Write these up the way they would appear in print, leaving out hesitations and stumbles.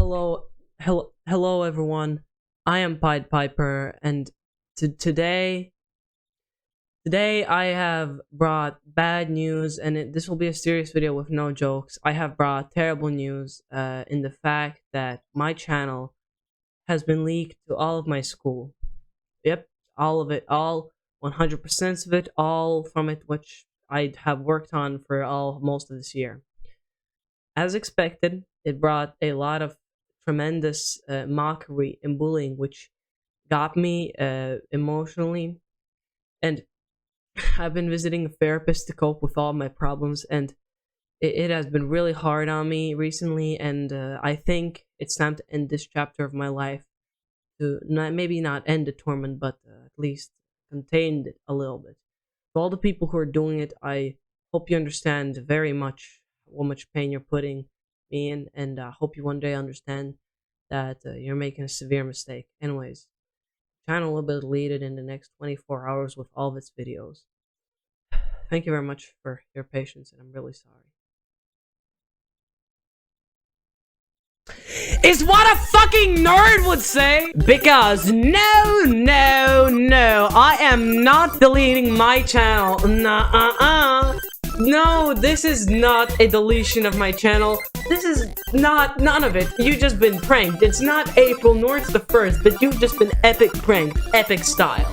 Hello, everyone. I am Pied Piper, and today I have brought bad news, and this will be a serious video with no jokes. I have brought terrible news, in the fact that my channel has been leaked to all of my school. Yep, all of it, all 100% of it, all from it, which I have worked on for most of this year. As expected, it brought a lot of tremendous mockery and bullying, which got me emotionally. And I've been visiting a therapist to cope with all my problems, and it has been really hard on me recently. And I think it's time to end this chapter of my life, to maybe not end the torment, but at least contain it a little bit. To all the people who are doing it, I hope you understand very much how much pain you're putting me in, and hope you one day understand that you're making a severe mistake. Anyways, the channel will be deleted in the next 24 hours with all of its videos. Thank you very much for your patience, and I'm really sorry. Is what a fucking nerd would say! Because no, I am not deleting my channel. No, this is not a deletion of my channel. This is none of it. You've just been pranked. It's not April, nor it's the 1st, but you've just been epic pranked, epic style.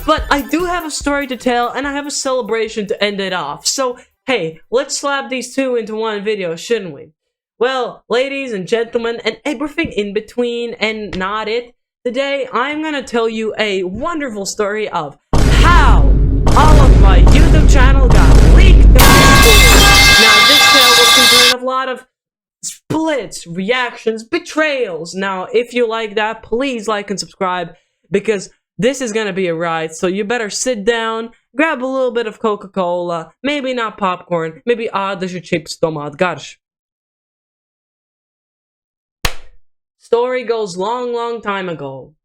But I do have a story to tell, and I have a celebration to end it off. So, hey, let's slap these two into one video, shouldn't we? Well, ladies and gentlemen, and everything in between and not it, today I'm gonna tell you a wonderful story of how all of my YouTube channel got leaked to my school. Now, this tale will concern a lot of splits, reactions, betrayals. Now, if you like that, please like and subscribe, because this is gonna be a ride, so you better sit down, grab a little bit of Coca-Cola, maybe not popcorn, maybe даже chips tomat garsh. Story goes long time ago.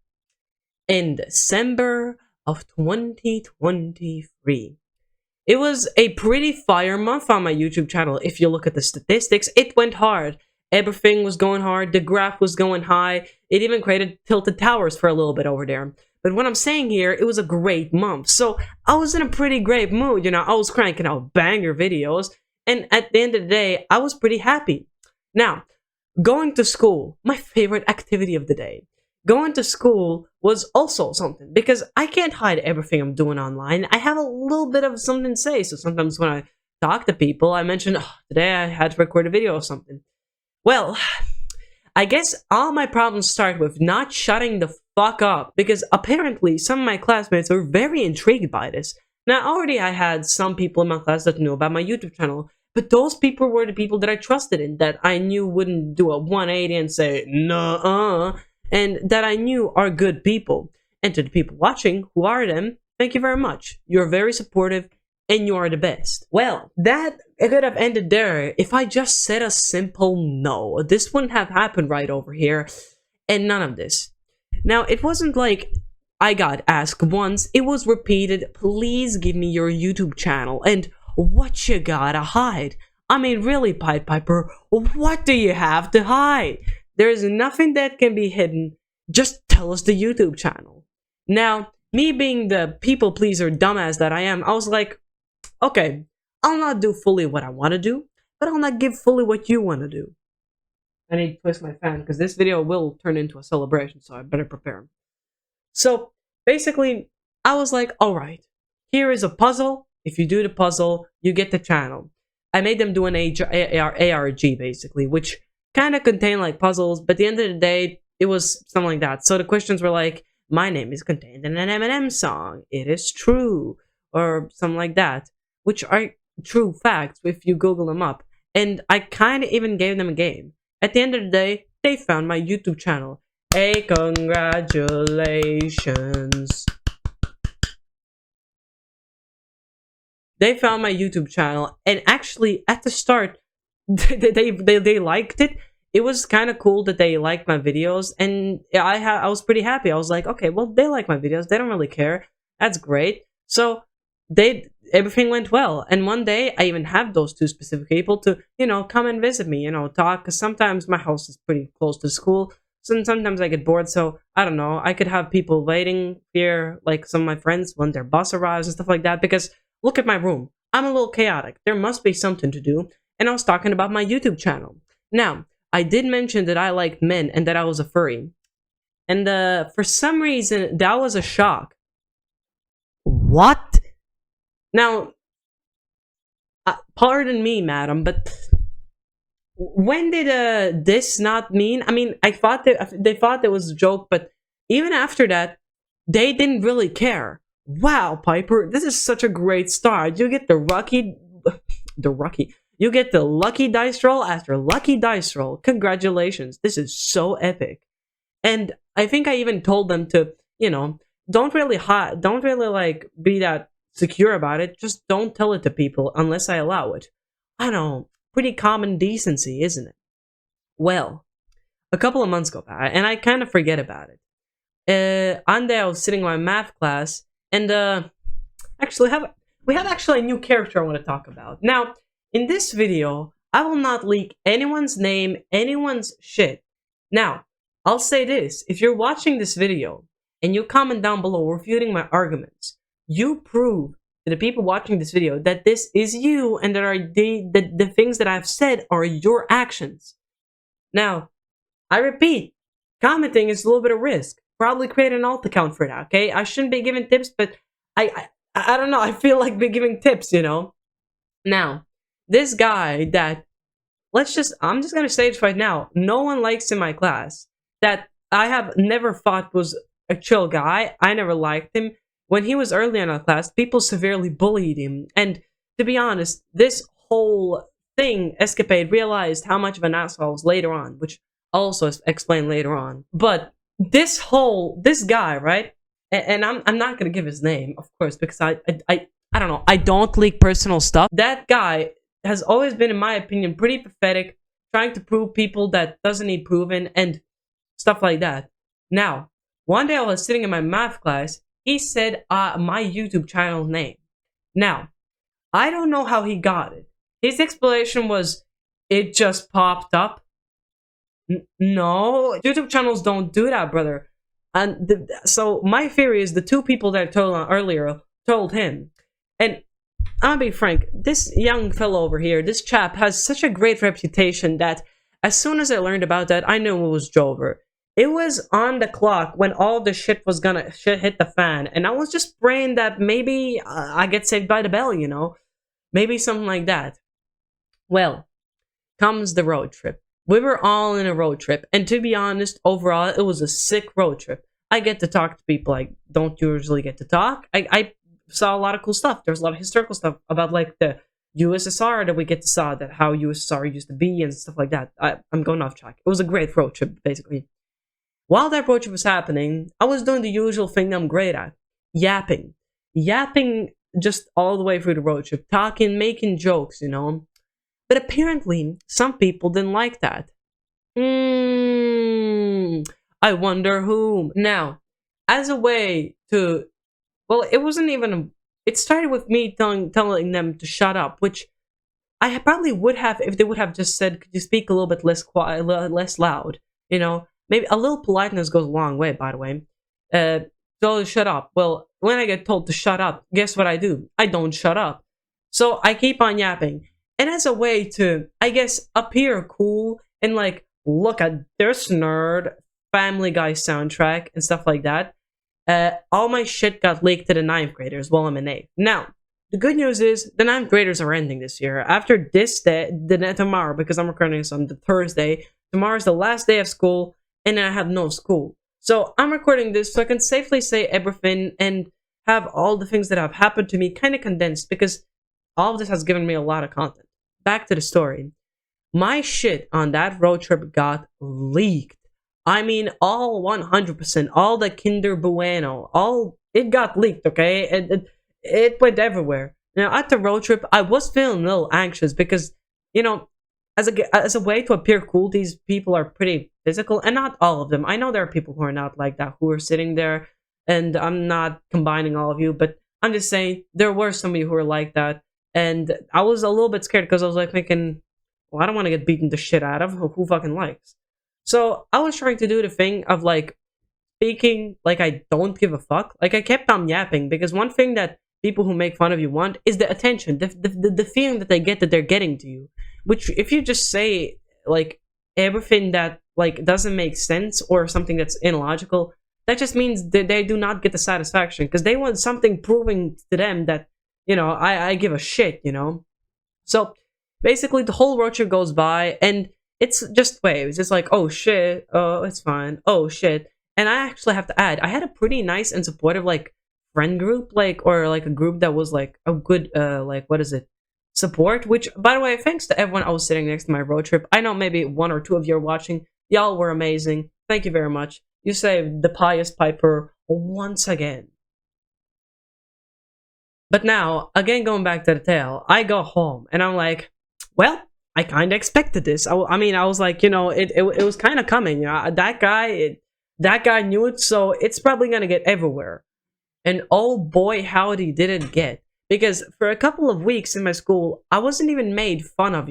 In December of 2023. It was a pretty fire month on my YouTube channel. If you look at the statistics, it went hard. Everything was going hard, the graph was going high, it even created tilted towers for a little bit over there. But what I'm saying here, it was a great month. So I was in a pretty great mood, I was cranking out banger videos, and at the end of the day, I was pretty happy. Now, going to school, my favorite activity of the day. Going to school was also something, because I can't hide everything I'm doing online. I have a little bit of something to say, so sometimes when I talk to people, I mention, today I had to record a video or something. Well, I guess all my problems start with not shutting the fuck up, because apparently some of my classmates were very intrigued by this. Now, already I had some people in my class that knew about my YouTube channel, but those people were the people that I trusted in, that I knew wouldn't do a 180 and say, nuh-uh, and that I knew are good people. And to the people watching, who are them, thank you very much. You're very supportive, and you are the best. Well, that could have ended there if I just said a simple no. This wouldn't have happened right over here, and none of this. Now, it wasn't like I got asked once, it was repeated, please give me your YouTube channel, and what you gotta hide? I mean, really, Pied Piper, what do you have to hide? There's nothing that can be hidden. Just tell us the YouTube channel. Now, me being the people pleaser dumbass that I am, I was like, okay, I'll not do fully what I want to do, but I'll not give fully what you want to do. I need to twist my fan, because this video will turn into a celebration, so I better prepare. So, basically, I was like, alright, here is a puzzle. If you do the puzzle, you get the channel. I made them do an ARG, basically, which kind of contained like puzzles, but at the end of the day, it was something like that. So the questions were like, my name is contained in an Eminem song. It is true. Or something like that, which are true facts if you Google them up. And I kind of even gave them a game. At the end of the day, they found my YouTube channel. Hey, congratulations. They found my YouTube channel, and actually, at the start, they liked it. It was kind of cool that they liked my videos, and I was pretty happy. I was like, okay, well, they like my videos. They don't really care. That's great. So everything went well. And one day I even have those two specific people to, come and visit me, talk, because sometimes my house is pretty close to school. So sometimes I get bored, so I don't know, I could have people waiting here, like some of my friends when their bus arrives and stuff like that, because look at my room. I'm a little chaotic. There must be something to do. And I was talking about my YouTube channel. Now, I did mention that I liked men and that I was a furry. And for some reason, that was a shock. What? Now, pardon me, madam, but when did this not mean? I mean, I thought that they thought it was a joke, but even after that, they didn't really care. Wow, Piper, this is such a great start. You get you get the lucky dice roll after lucky dice roll. Congratulations, this is so epic. And I think I even told them to, don't really like be that secure about it. Just don't tell it to people unless I allow it. I don't know, pretty common decency, isn't it? Well, a couple of months go by, and I kind of forget about it. One day I was sitting in my math class, and actually we have actually a new character I want to talk about. Now, in this video, I will not leak anyone's name, anyone's shit. Now, I'll say this, if you're watching this video, and you comment down below refuting my arguments, you prove to the people watching this video that this is you, and that the things that I've said are your actions. Now, I repeat, commenting is a little bit of risk. Probably create an alt account for that, okay? I shouldn't be giving tips, but I don't know, I feel like be giving tips, Now, this guy that, I'm just gonna say it right now, no one likes in my class, that I have never thought was a chill guy. I never liked him. When he was early in our class, people severely bullied him. And to be honest, this whole escapade, realized how much of an asshole I was later on, which I'll also explain later on. But this guy, right? And I'm not gonna give his name, of course, because I don't know, I don't leak personal stuff. That guy has always been, in my opinion, pretty pathetic, trying to prove people that doesn't need proven, and stuff like that. Now, one day I was sitting in my math class, he said my YouTube channel name. Now, I don't know how he got it. His explanation was, it just popped up. No, YouTube channels don't do that, brother. And so my theory is the two people that I told on earlier told him. And I'll be frank, this young fellow over here, this chap, has such a great reputation that as soon as I learned about that, I knew it was Jover. It was on the clock when all the shit hit the fan, and I was just praying that maybe I get saved by the bell, Maybe something like that. Well, comes the road trip. We were all in a road trip, and to be honest, overall, it was a sick road trip. I get to talk to people I don't usually get to talk. I saw a lot of cool stuff. There's a lot of historical stuff about, like, the USSR that we get to saw, that how USSR used to be and stuff like that. I'm going off track. It was a great road trip, basically. While that road trip was happening, I was doing the usual thing I'm great at. Yapping. Yapping just all the way through the road trip. Talking, making jokes, But apparently, some people didn't like that. I wonder whom. Now, as a way to... Well, it wasn't even... It started with me telling them to shut up, which I probably would have if they would have just said, could you speak a little bit less quiet, less loud, Maybe a little politeness goes a long way, by the way. Told to shut up. Well, when I get told to shut up, guess what I do? I don't shut up. So I keep on yapping. And as a way to, I guess, appear cool and, like, look at this nerd, Family Guy soundtrack and stuff like that, all my shit got leaked to the 9th graders while I'm in 8th. Now, the good news is the 9th graders are ending this year. After this day, tomorrow, because I'm recording this on the Thursday, tomorrow's the last day of school, and I have no school. So I'm recording this so I can safely say everything and have all the things that have happened to me kind of condensed, because all of this has given me a lot of content. Back to the story. My shit on that road trip got leaked. I mean, all 100%, all the Kinder Bueno, it got leaked, okay? It went everywhere. Now, at the road trip, I was feeling a little anxious because, as a way to appear cool, these people are pretty physical, and not all of them. I know there are people who are not like that, who are sitting there, and I'm not combining all of you, but I'm just saying there were some of you who were like that, and I was a little bit scared because I was like thinking, well, I don't want to get beaten the shit out of. Who fucking likes? So I was trying to do the thing of like speaking like I don't give a fuck. Like I kept on yapping because one thing that people who make fun of you want is the attention, the feeling that they get that they're getting to you. Which if you just say like everything that like doesn't make sense or something that's illogical, that just means that they do not get the satisfaction because they want something proving to them that I give a shit. So basically the whole road trip goes by and it's just waves. It's like, oh shit, oh it's fine, oh shit. And I actually have to add, I had a pretty nice and supportive like friend group, like or like a group that was like a good like what is it? Support, which by the way, thanks to everyone I was sitting next to my road trip. I know maybe one or two of you are watching. Y'all were amazing. Thank you very much. You saved the Pious Piper once again. But now, again going back to the tale, I go home and I'm like, well, I kind of expected this. I mean, I was like, it was kind of coming. That guy knew it, so it's probably gonna get everywhere. And oh boy, howdy did it get. Because for a couple of weeks in my school, I wasn't even made fun of,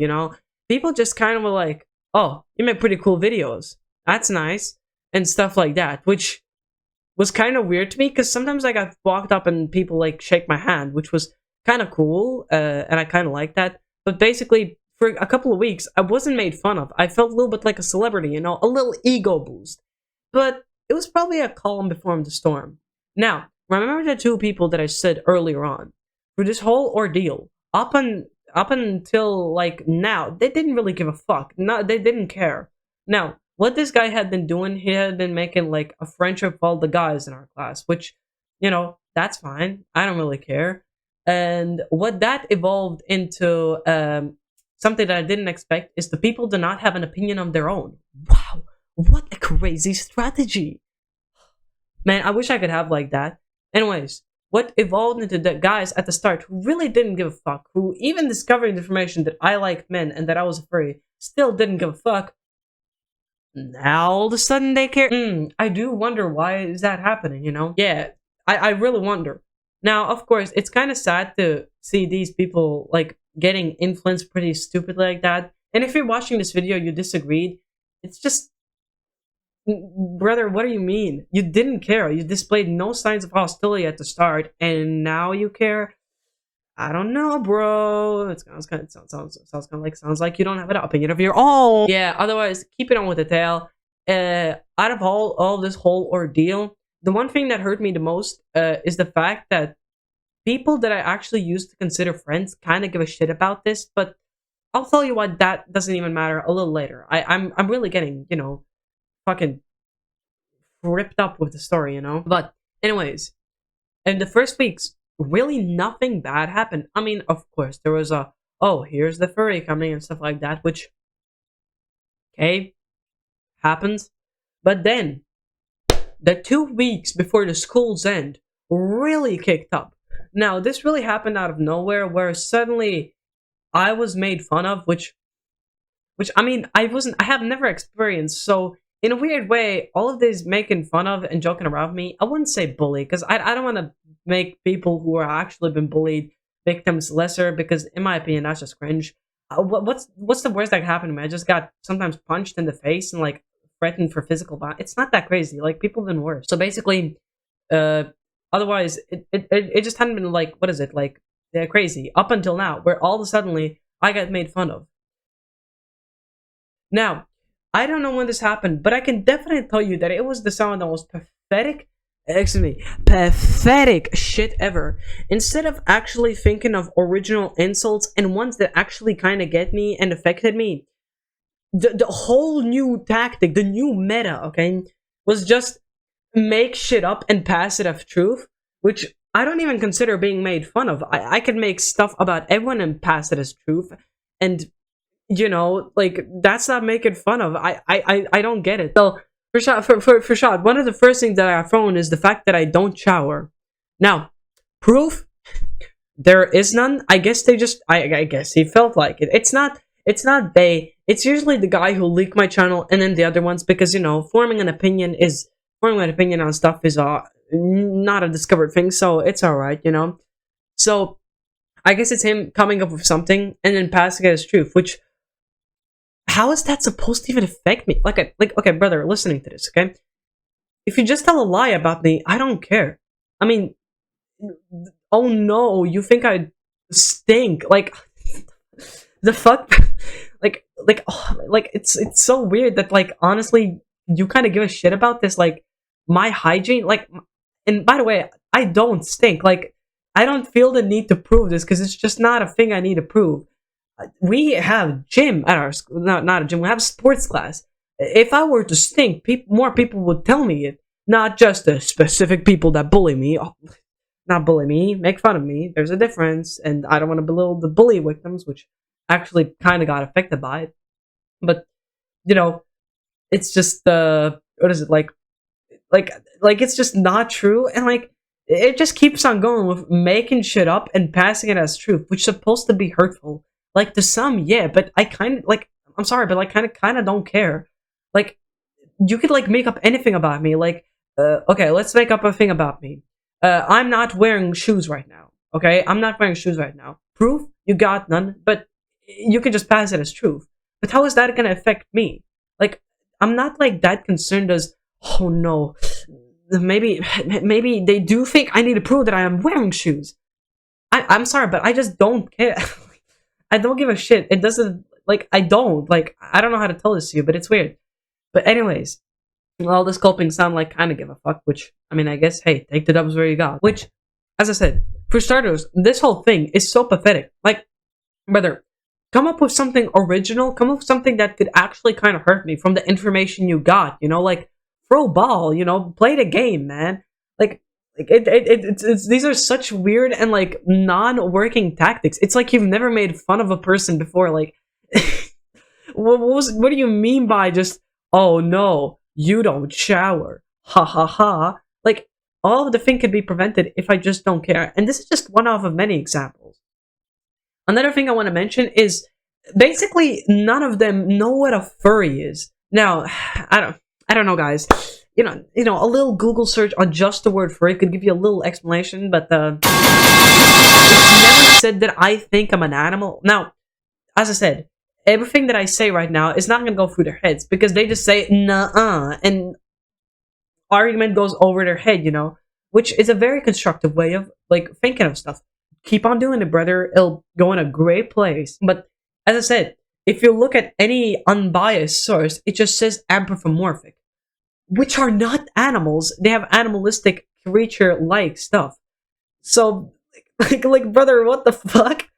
People just kind of were like, oh, you make pretty cool videos. That's nice. And stuff like that, which was kind of weird to me because sometimes I got walked up and people like shake my hand, which was kind of cool. And I kind of like that. But basically, for a couple of weeks, I wasn't made fun of. I felt a little bit like a celebrity, a little ego boost. But it was probably a calm before the storm. Now, remember the two people that I said earlier on? For this whole ordeal, up until like now, they didn't really give a fuck. No, they didn't care. Now, what this guy had been doing, he had been making like a friendship with all the guys in our class, which, that's fine. I don't really care. And what that evolved into something that I didn't expect is the people do not have an opinion of their own. Wow, what a crazy strategy. Man, I wish I could have like that. Anyways, what evolved into the guys at the start who really didn't give a fuck, who even discovered information that I liked men and that I was afraid, still didn't give a fuck. Now all of a sudden they care. I do wonder why is that happening, Yeah, I really wonder. Now, of course, it's kind of sad to see these people like getting influenced pretty stupidly like that. And if you're watching this video, you disagreed. It's just, brother, what do you mean? You didn't care. You displayed no signs of hostility at the start, and now you care? I don't know, bro. It sounds kind of like you don't have an opinion of your own. Yeah. Otherwise, keep it on with the tale. Out of all this whole ordeal, the one thing that hurt me the most is the fact that people that I actually used to consider friends kind of give a shit about this. But I'll tell you what, that doesn't even matter a little later. I'm really getting fucking ripped up with the story, But anyways, in the first weeks, really nothing bad happened. I mean, of course, there was here's the furry coming and stuff like that, which, okay, happens. But then, the 2 weeks before the school's end really kicked up. Now, this really happened out of nowhere, where suddenly I was made fun of, which I mean, I have never experienced, so in a weird way, all of this making fun of and joking around me, I wouldn't say bully, because I don't want to make people who are actually been bullied victims lesser, because in my opinion, that's just cringe. What's the worst that happened to me? I just got sometimes punched in the face and like threatened for physical violence. It's not that crazy. Like, people have been worse. So basically, otherwise, it just hadn't been like, what is it, like, crazy up until now, where all of a sudden I got made fun of. Now, I don't know when this happened, but I can definitely tell you that it was the sound that was pathetic shit ever. Instead of actually thinking of original insults and ones that actually kind of get me and affected me, the whole new tactic, the new meta, okay, was just make shit up and pass it as truth, which I don't even consider being made fun of. I could make stuff about everyone and pass it as truth, and like, that's not making fun of. I don't get it. So for shot, one of the first things that I have thrown is the fact that I don't shower. Now, proof, there is none. I guess they just, I guess he felt like it. It's not they. It's usually the guy who leaked my channel and then the other ones, because forming an opinion on stuff is not a discovered thing, so it's alright, So I guess it's him coming up with something and then passing it as truth. Which, how is that supposed to even affect me? Okay, brother, listening to this, okay? If you just tell a lie about me, I don't care. I mean, oh no, you think I stink? Like, the fuck? It's so weird that like honestly, you kind of give a shit about this, like my hygiene, like. And by the way, I don't stink. Like, I don't feel the need to prove this because it's just not a thing I need to prove. We have gym at our school, not a gym. We have sports class. If I were to stink, more people would tell me it, not just the specific people that bully me. Oh, not bully me, make fun of me. There's a difference, and I don't want to belittle the bully victims, which actually kind of got affected by it. But you know, it's just what is it like it's just not true, and like it just keeps on going with making shit up and passing it as truth, which is supposed to be hurtful. Like to some, yeah, but I kind of like. I'm sorry, but like kind of don't care. Like you could like make up anything about me. Like okay, let's make up a thing about me. I'm not wearing shoes right now. Okay, I'm not wearing shoes right now. Proof? You got none. But you can just pass it as truth. But how is that gonna affect me? Like I'm not like that concerned as. Oh no, maybe they do think I need to prove that I am wearing shoes. I'm sorry, but I just don't care. I don't give a shit. It doesn't, like, I don't. Like, I don't know how to tell this to you, but it's weird. But anyways, all this coping sound like kind of give a fuck, which, I mean, I guess, hey, take the dubs where you got. Which, as I said, for starters, this whole thing is so pathetic. Like, brother, come up with something original, come up with something that could actually kind of hurt me from the information you got, you know, like, throw ball, you know, play the game, man. It's these are such weird and like non-working tactics. It's like you've never made fun of a person before. Like, what do you mean by just, oh no, you don't shower, ha ha ha? Like, all of the thing could be prevented if I just don't care. And this is just one of many examples. Another thing I want to mention is basically none of them know what a furry is. Now, I don't know, guys. You know, a little Google search on just the word furry could give you a little explanation, but it's never said that I think I'm an animal. Now, as I said, everything that I say right now is not going to go through their heads because they just say "nuh-uh" and argument goes over their head, you know, which is a very constructive way of like thinking of stuff. Keep on doing it, brother. It'll go in a great place. But as I said, if you look at any unbiased source, it just says anthropomorphic, which are not animals. They have animalistic creature-like stuff. So, like, brother, what the fuck?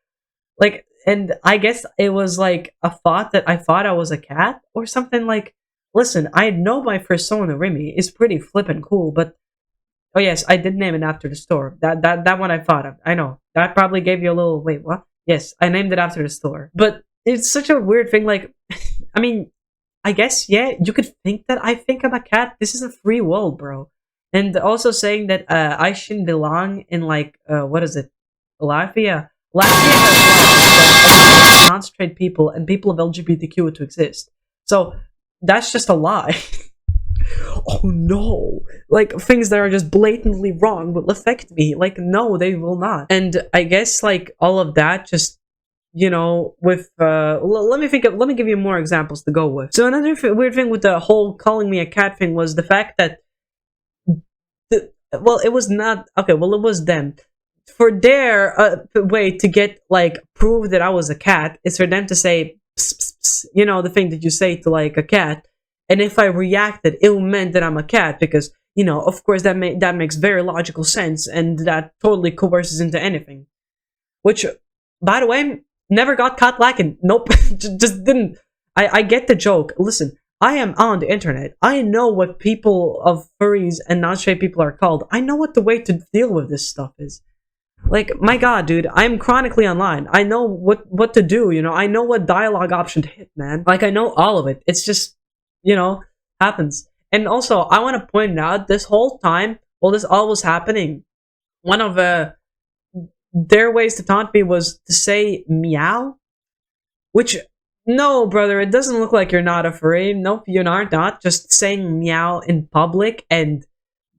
Like, and I guess it was like a thought that I thought I was a cat or something. Like, listen, I know my persona Remy is pretty flippin' cool, but oh yes, I did name it after the store. That one I thought of. I know that probably gave you a little wait. What? Yes, I named it after the store, but it's such a weird thing. Like, I mean, I guess, yeah, you could think that I think I'm a cat. This is a free world, bro. And also saying that I shouldn't belong in, like, what is it? Latvia? Latvia has laws that concentrate people and people of LGBTQ to exist. So, that's just a lie. Oh no. Like, things that are just blatantly wrong will affect me. Like, no, they will not. And I guess, like, all of that just, you know, with let me give you more examples to go with. So another weird thing with the whole calling me a cat thing was the fact that well, it was not okay. Well, it was them. For their way to get like prove that I was a cat is for them to say, pss, pss, pss, you know, the thing that you say to like a cat, and if I reacted, it meant that I'm a cat because you know, of course, that makes very logical sense, and that totally coerces into anything. Which, by the way, never got caught lacking. Nope, just didn't. I get the joke. Listen, I am on the internet. I know what people of furries and non-straight people are called. I know what the way to deal with this stuff is. Like, my god, dude, I'm chronically online. I know what to do, you know? I know what dialogue option to hit, man. Like, I know all of it. It's just, you know, happens. And also, I want to point out, this whole time, while this all was happening, one of their ways to taunt me was to say meow. Which, no, brother, it doesn't look like you're not a furry. Nope, you are not. Just saying meow in public and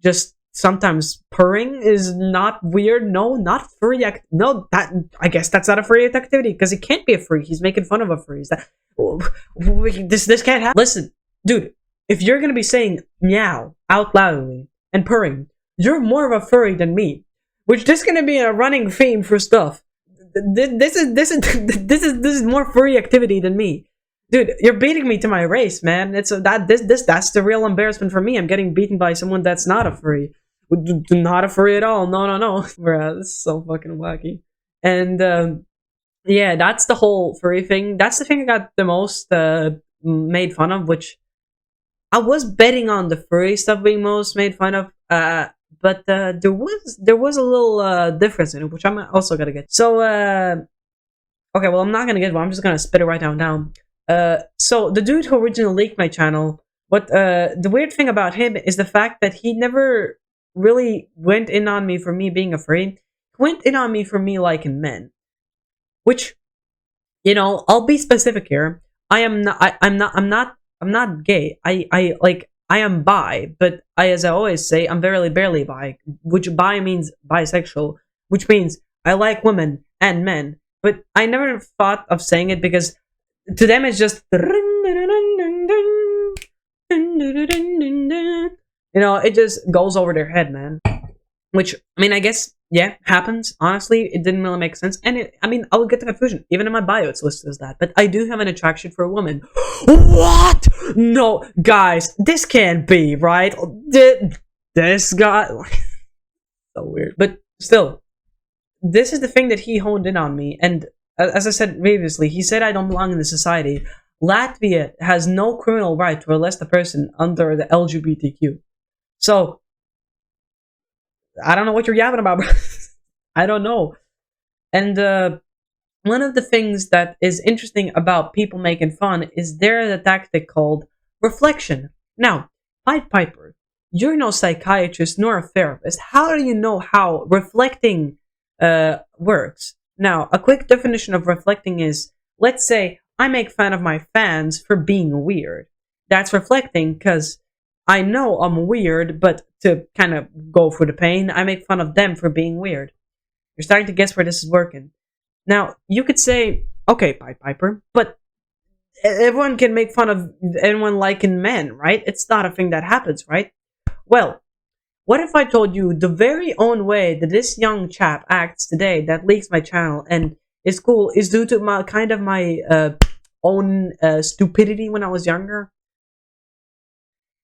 just sometimes purring is not weird. No, not furry. No, that I guess that's not a furry activity because it can't be a furry. He's making fun of a furry. This can't happen. Listen, dude, if you're gonna be saying meow out loudly and purring, you're more of a furry than me. Which this is gonna be a running theme for stuff. This is more furry activity than me. Dude, you're beating me to my race, man. That's the real embarrassment for me. I'm getting beaten by someone that's not a furry. Not a furry at all. No. Bruh, this is so fucking wacky. And yeah, that's the whole furry thing. That's the thing I got the most made fun of, which I was betting on the furry stuff being most made fun of. But there was a little difference in it, which I'm also gonna get. So okay, well I'm not gonna get one. I'm just gonna spit it right down. So the dude who originally leaked my channel, what the weird thing about him is the fact that he never really went in on me for me being a furry. He went in on me for me liking men, which, you know, I'll be specific here. I'm not gay. I am bi, but as I always say, I'm very barely bi, which bi means bisexual, which means I like women and men. But I never thought of saying it because to them it's just, you know, it just goes over their head, man. Which, I mean, I guess, yeah, happens. Honestly, it didn't really make sense. And I mean, I would get the confusion. Even in my bio, it's listed as that. But I do have an attraction for a woman. What? No, guys, this can't be, right? This guy... so weird. But still, this is the thing that he honed in on me. And as I said previously, he said I don't belong in the society. Latvia has no criminal right to arrest a person under the LGBTQ. So... I don't know what you're yapping about, bro. I don't know. And one of the things that is interesting about people making fun is there's a tactic called reflection. Now, Pied Piper, you're no psychiatrist nor a therapist. How do you know how reflecting works? Now, a quick definition of reflecting is, let's say I make fun of my fans for being weird. That's reflecting because I know I'm weird, but to kind of go for the pain, I make fun of them for being weird. You're starting to guess where this is working. Now, you could say, okay, Pied Piper, but everyone can make fun of anyone liking men, right? It's not a thing that happens, right? Well, what if I told you the very own way that this young chap acts today that leaks my channel and is cool is due to my own stupidity when I was younger?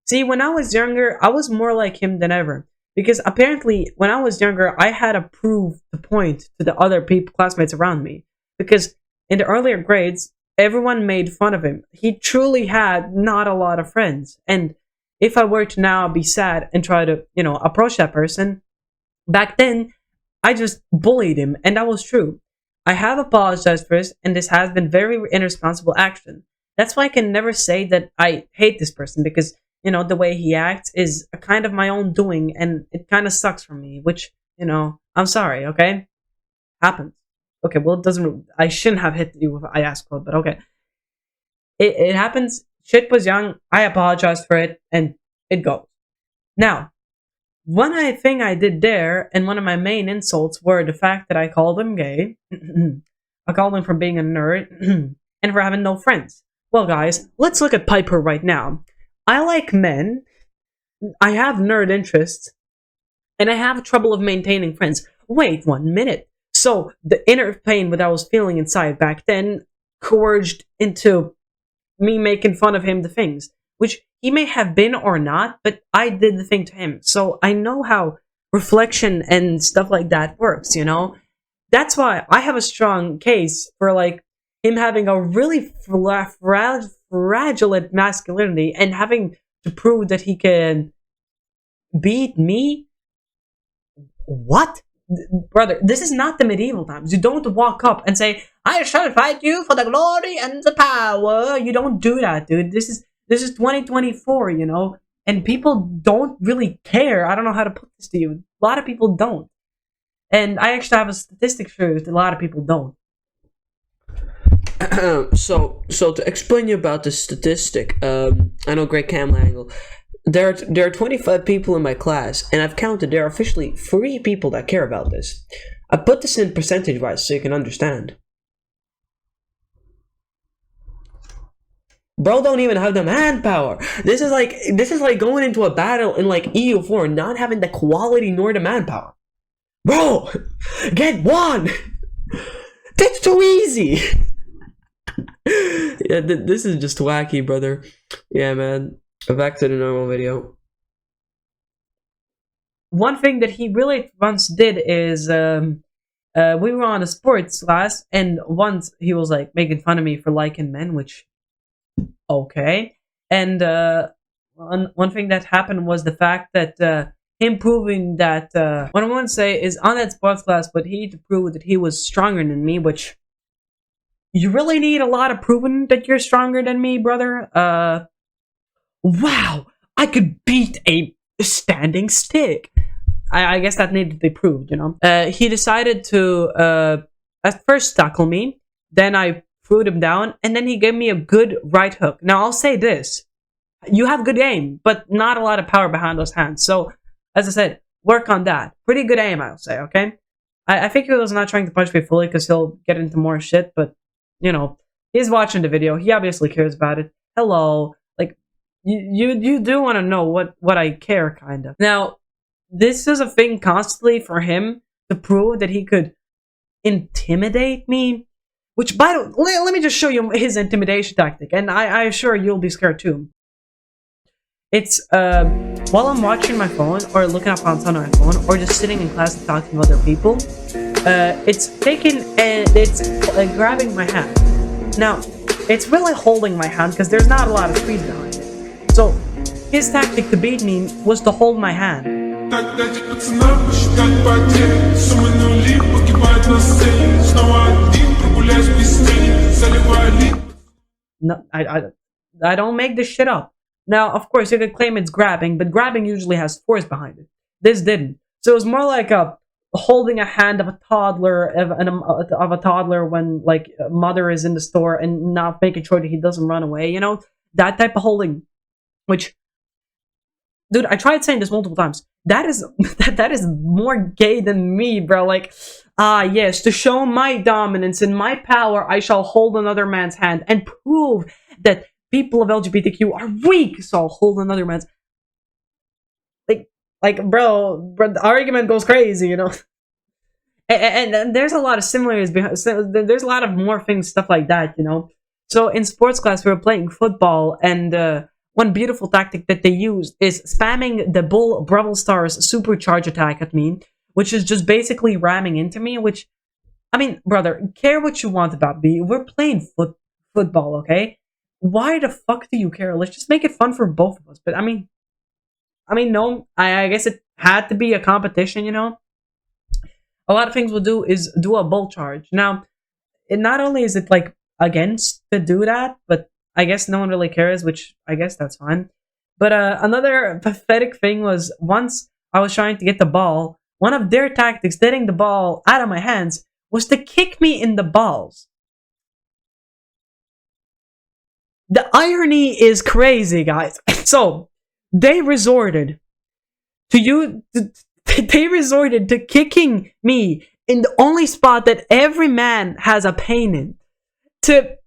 See, when I was younger, I was more like him than ever. Because apparently, when I was younger, I had to prove the point to the other classmates around me. Because in the earlier grades, everyone made fun of him. He truly had not a lot of friends. And if I were to now be sad and try to, you know, approach that person, back then, I just bullied him. And that was true. I have apologized for this, and this has been very irresponsible action. That's why I can never say that I hate this person, because you know, the way he acts is a kind of my own doing, and it kind of sucks for me, which, you know, I'm sorry, okay? Happens. Okay, well, it doesn't... I shouldn't have hit you with I asked code, but okay. It happens. Shit was young. I apologized for it, and it goes. Now, one thing I did there, and one of my main insults were the fact that I called him gay. I called him for being a nerd, and for having no friends. Well, guys, let's look at Piper right now. I like men, I have nerd interests, and I have trouble of maintaining friends. Wait 1 minute. So, the inner pain that I was feeling inside back then coerced into me making fun of him the things, which he may have been or not, but I did the thing to him. So, I know how reflection and stuff like that works, you know? That's why I have a strong case for, like, him having a really fragile masculinity and having to prove that he can beat me. What? Brother, this is not the medieval times. You don't walk up and say, I shall fight you for the glory and the power. You don't do that, dude. This is 2024, you know? And people don't really care. I don't know how to put this to you. A lot of people don't. And I actually have a statistic for you that a lot of people don't. So to explain you about this statistic, I know Great Camera Angle. There are 25 people in my class, and I've counted there are officially 3 people that care about this. I put this in percentage wise so you can understand. Bro don't even have the manpower. This is like going into a battle in like EU4 not having the quality nor the manpower. Bro, get one. That's too easy. Yeah, this is just wacky, brother. Yeah, man. Back to the normal video. One thing that he really once did is we were on a sports class, and once he was like making fun of me for liking men, which okay. And one thing that happened was the fact that him proving that what I want to say is on that sports class, but he had to prove that he was stronger than me, which you really need a lot of proving that you're stronger than me, brother. Wow, I could beat a standing stick. I guess that needed to be proved, you know. He decided to at first tackle me, then I threw him down, and then he gave me a good right hook. Now I'll say this: you have good aim, but not a lot of power behind those hands. So, as I said, work on that. Pretty good aim, I'll say. Okay. I think he was not trying to punch me fully because he'll get into more shit, but you know, he's watching the video. He obviously cares about it. Hello, like you do want to know what I care, kind of. Now, this is a thing constantly for him to prove that he could intimidate me. Which, by the way, let me just show you his intimidation tactic, and I assure you'll be scared too. It's while I'm watching my phone or looking up on my phone or just sitting in class and talking to other people. It's taking and it's grabbing my hand. Now, it's really holding my hand because there's not a lot of space behind it. So, his tactic to beat me was to hold my hand. No, I don't make this shit up. Now, of course, you could claim it's grabbing, but grabbing usually has force behind it. This didn't. So it was more like a holding a hand of a toddler of a toddler when like a mother is in the store and not making sure that he doesn't run away. You know, that type of holding. Which, dude, I tried saying this multiple times. That is that is more gay than me, bro. Like, yes, to show my dominance and my power, I shall hold another man's hand and prove that people of LGBTQ are weak. So I'll hold another man's. Like, bro, the argument goes crazy, you know. And there's a lot of similarities behind. There's a lot of morphing stuff like that, you know. So in sports class, we were playing football, and one beautiful tactic that they use is spamming the Bull Brawl Stars supercharge attack at me, which is just basically ramming into me. Which, I mean, brother, care what you want about me. We're playing football, okay? Why the fuck do you care? Let's just make it fun for both of us. But I mean, no, I guess it had to be a competition, you know? A lot of things we'll do is do a bull charge. Now, not only is it, like, against to do that, but I guess no one really cares, which I guess that's fine. But another pathetic thing was once I was trying to get the ball, one of their tactics, getting the ball out of my hands, was to kick me in the balls. The irony is crazy, guys. So, they resorted to kicking me in the only spot that every man has a pain in to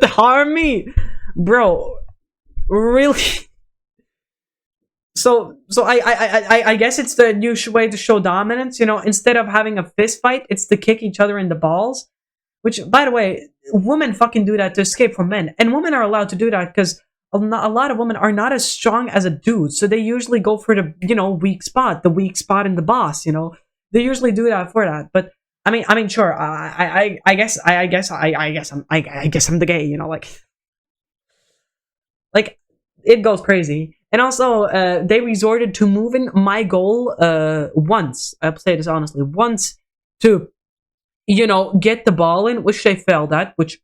harm me, bro. Really? So I guess it's the new way to show dominance. You know, instead of having a fist fight, it's to kick each other in the balls. Which, by the way, women fucking do that to escape from men, and women are allowed to do that because a lot of women are not as strong as a dude, so they usually go for the, you know, weak spot in the boss, you know. They usually do that for that. But I mean, sure. I guess I'm the gay, you know, like it goes crazy. And also, they resorted to moving my goal once. I'll say this honestly, once to, you know, get the ball in, which they failed at. Which,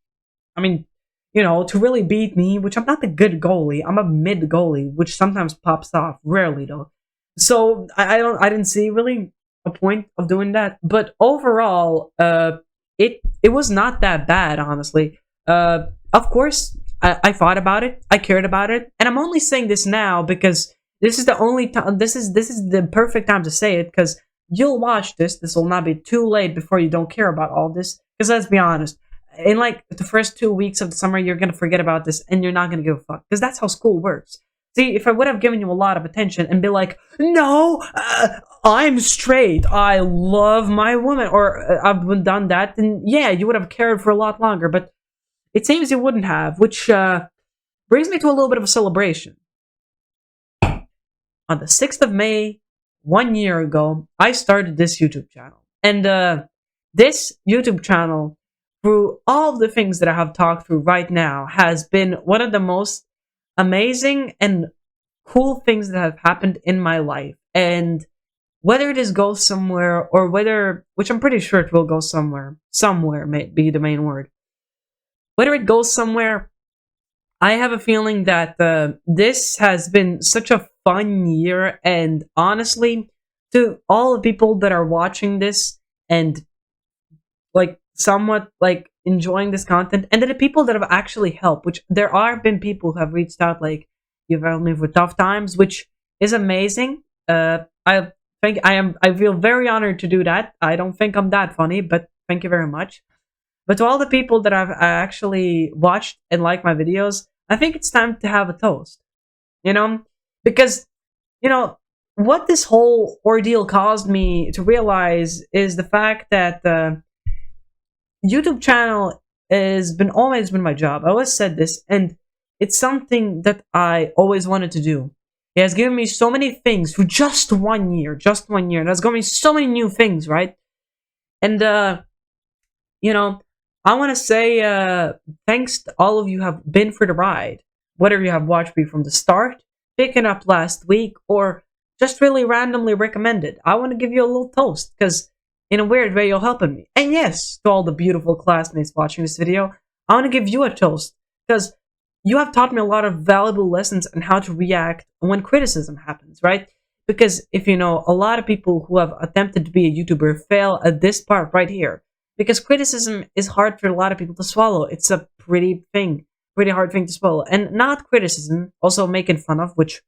I mean, you know, to really beat me, which I'm not a good goalie. I'm a mid goalie, which sometimes pops off, rarely though. So I didn't see really a point of doing that. But overall, it was not that bad, honestly. Of course, I thought about it, I cared about it, and I'm only saying this now because this is the only time. This is the perfect time to say it because you'll watch this. This will not be too late before you don't care about all this. Because let's be honest, in like the first 2 weeks of the summer, you're gonna forget about this and you're not gonna give a fuck because that's how school works. See, if I would have given you a lot of attention and be like, no, I'm straight, I love my woman, or I've done that, then yeah, you would have cared for a lot longer. But it seems you wouldn't have, which brings me to a little bit of a celebration. On the 6th of May, 1 year ago, I started this YouTube channel. And this YouTube channel, through all the things that I have talked through right now, has been one of the most amazing and cool things that have happened in my life. And whether it is go somewhere or whether, which I'm pretty sure it will go somewhere may be the main word. Whether it goes somewhere, I have a feeling that this has been such a fun year, and honestly, to all the people that are watching this and like somewhat like enjoying this content, and to the people that have actually helped, which there are been people who have reached out like you've helped me for tough times, which is amazing. I think I feel very honored to do that. I don't think I'm that funny, but thank you very much. But to all the people that have actually watched and liked my videos, I think it's time to have a toast. You know? Because, you know, what this whole ordeal caused me to realize is the fact that YouTube channel has been always been my job. I always said this, and it's something that I always wanted to do. It has given me so many things for just 1 year, and it's given me so many new things, right? And you know, I want to say thanks to all of you who have been for the ride. Whether you have watched me from the start, picking up last week, or just really randomly recommended. I want to give you a little toast, because in a weird way, you're helping me. And yes, to all the beautiful classmates watching this video, I want to give you a toast, because you have taught me a lot of valuable lessons on how to react when criticism happens, right? Because if you know, a lot of people who have attempted to be a YouTuber fail at this part right here. Because criticism is hard for a lot of people to swallow. It's a pretty hard thing to swallow. And not criticism, also making fun of, which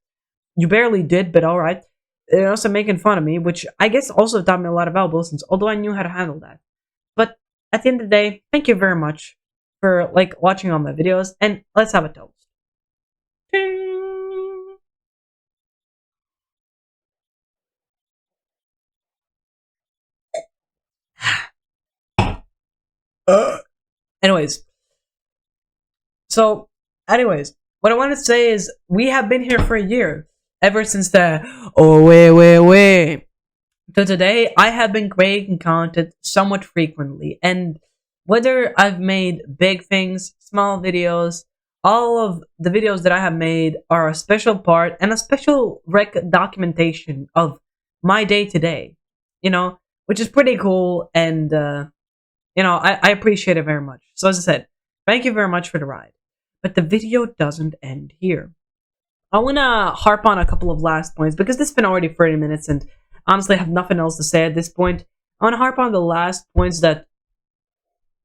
you barely did, but alright. And also making fun of me, which I guess also taught me a lot of valuable lessons, although I knew how to handle that. But at the end of the day, thank you very much for like watching all my videos, and let's have a toast. Anyways, what I want to say is we have been here for a year. Ever since the wait. To today, I have been creating content somewhat frequently, and whether I've made big things, small videos, all of the videos that I have made are a special part and a special documentation of my day to day, you know, which is pretty cool, and you know, I appreciate it very much. So as I said, thank you very much for the ride. But the video doesn't end here. I want to harp on a couple of last points because this has been already 30 minutes and honestly I have nothing else to say at this point. I want to harp on the last points that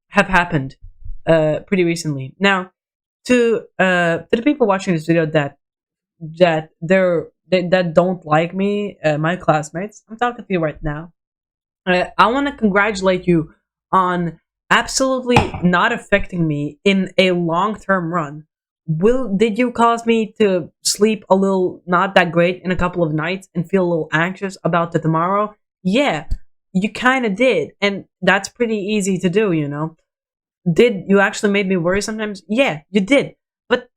have happened pretty recently. Now, to the people watching this video that don't like me, my classmates, I'm talking to you right now. I want to congratulate you on absolutely not affecting me in a long-term run. Did you cause me to sleep a little not that great in a couple of nights and feel a little anxious about the tomorrow? Yeah, you kind of did, and that's pretty easy to do, you know. Did you actually make me worry sometimes? Yeah, you did. But,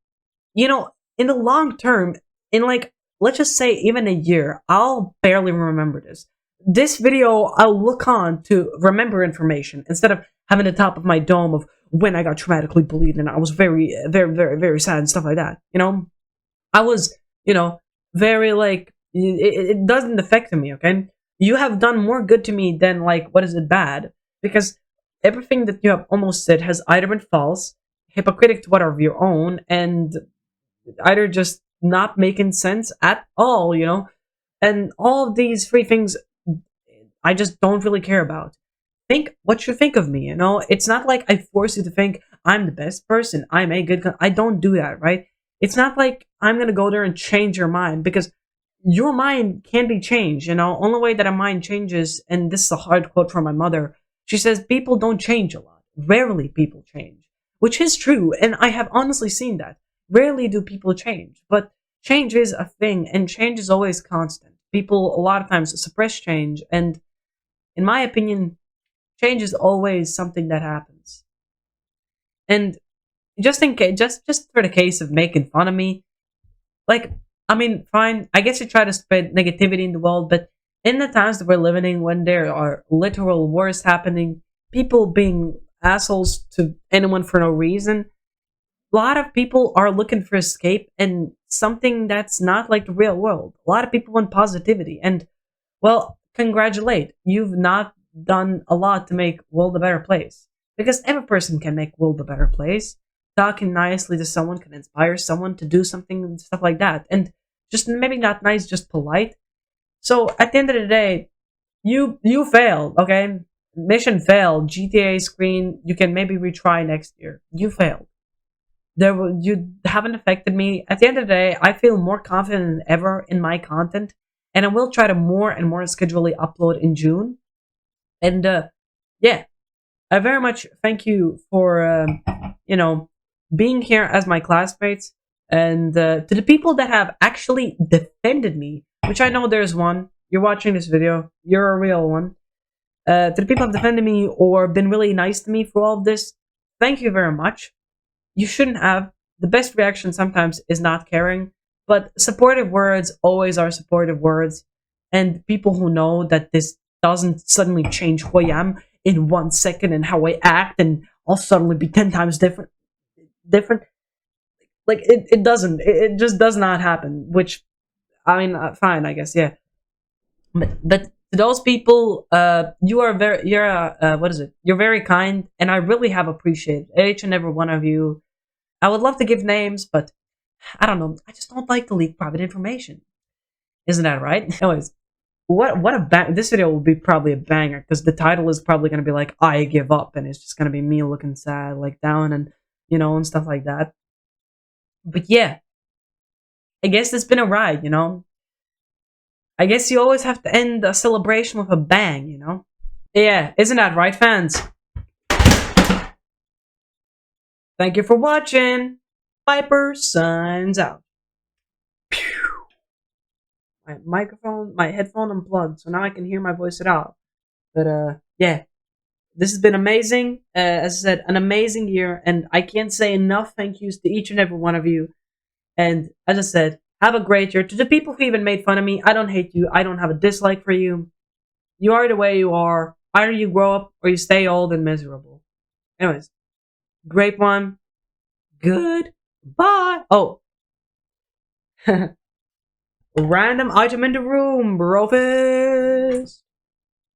you know, in the long term, in like, let's just say even a year, I'll barely remember this. This video, I'll look on to remember information instead of having the top of my dome of when I got traumatically bullied and I was very, very, very, very sad and stuff like that. You know, I was, you know, very like, it doesn't affect me, okay? You have done more good to me than like, what is it, bad? Because everything that you have almost said has either been false, hypocritic to what are of your own, and either just not making sense at all, you know? And all of these three things I just don't really care about. think what you think of me, you know? It's not like I force you to think I'm the best person, I'm a good I don't do that, right? It's not like I'm gonna go there and change your mind, because your mind can be changed, you know? Only way that a mind changes, and this is a hard quote from my mother, she says people don't change a lot. Rarely people change. Which is true, and I have honestly seen that. Rarely do people change, but change is a thing, and change is always constant. People a lot of times suppress change, and in my opinion, change is always something that happens. And just in case, just for the case of making fun of me, like, I mean, fine. I guess you try to spread negativity in the world, but in the times that we're living in, when there are literal wars happening, people being assholes to anyone for no reason, a lot of people are looking for escape and something that's not like the real world. A lot of people want positivity, and well, congratulate. You've not done a lot to make world a better place. Because every person can make world a better place. Talking nicely to someone can inspire someone to do something and stuff like that. And just maybe not nice, just polite. So at the end of the day, you failed, okay? Mission failed. GTA screen, you can maybe retry next year. You failed. You haven't affected me. At the end of the day, I feel more confident than ever in my content, and I will try to more and more schedulely upload in June. And yeah, I very much thank you for you know, being here as my classmates, and to the people that have actually defended me, which I know there's one. You're watching this video. You're a real one. To the people who have defended me or been really nice to me for all of this, thank you very much. You shouldn't have. The best reaction sometimes is not caring, but supportive words always are supportive words. And people who know that this doesn't suddenly change who I am in 1 second and how I act, and I'll suddenly be 10 times different. Like, it doesn't. It just does not happen. Which, I mean, fine, I guess, yeah. But to those people, you are what is it? You're very kind, and I really have appreciated each and every one of you. I would love to give names, but I don't know. I just don't like to leak private information. Isn't that right? Anyways, what a this video will be probably a banger, because the title is probably going to be like, I give up, and it's just going to be me looking sad, like down, and you know, and stuff like that. But yeah, I guess it's been a ride, you know. I guess you always have to end a celebration with a bang, you know. Yeah, isn't that right, fans? Thank you for watching. Viper signs out. My microphone, my headphone unplugged, so now I can hear my voice at all. But yeah, this has been amazing. As I said, an amazing year, and I can't say enough thank yous to each and every one of you. And as I said, have a great year. To the people who even made fun of me, I don't hate you. I don't have a dislike for you. You are the way you are. Either you grow up or you stay old and miserable. Anyways, great one. Good. Bye. Oh. Random item in the room, brofist.